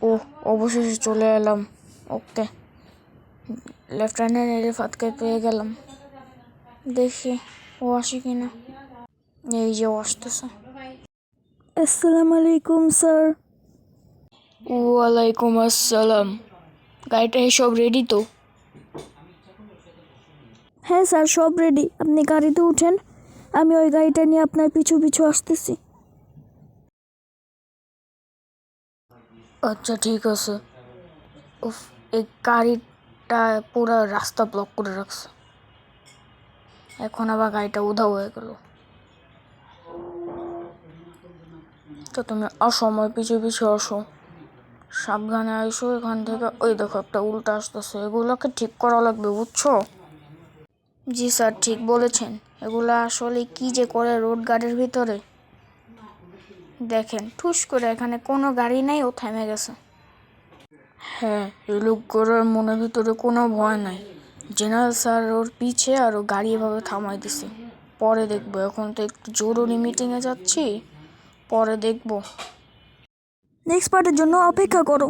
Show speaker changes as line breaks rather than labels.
ও, অবশেষে চলে এলাম। ওকে, লেফটেন্যান্ট রিফাতকে পেয়ে গেলাম। দেখি ও আসে কিনা। এই যে ও আসতেছে।
আসসালামু আলাইকুম স্যার।
ওয়ালাইকুম আসসালাম। গাড়িটা সব রেডি তো?
হ্যাঁ স্যার, সব রেডি। আপনি গাড়িতে উঠেন, আমি ওই গাড়িটা নিয়ে আপনার পিছু পিছু আসতেছি।
আচ্ছা ঠিক আছে। উফ, এই গাড়িটা পুরো রাস্তা ব্লক করে রাখছে। এখন আবার গাড়িটা উধাও হয়ে গেল। তো তুমি অসময় পিছু পিছু আসো, সাবধানে আইসো এখান থেকে। ওই দেখো একটা উল্টা আসতেছে, এগুলোকে ঠিক করা লাগবে, বুঝছো? জি স্যার, ঠিক বলেছেন। এগুলো আসলে কি যে করে রোড গার্ডের ভিতরে। দেখেন, ঠুস করে এখানে কোনো গাড়ি নাই, ও থেমে গেছে। হ্যাঁ, এই লোকগুলোর মনের ভিতরে কোনো ভয় নাই। জেনারেল স্যার ওর পিছে আর ও গাড়ি এভাবে থামাই দিছে। পরে দেখবো, এখন তো একটু জরুরি মিটিংয়ে যাচ্ছি, পরে দেখবো।
নেক্সট পার্টের জন্য অপেক্ষা করো।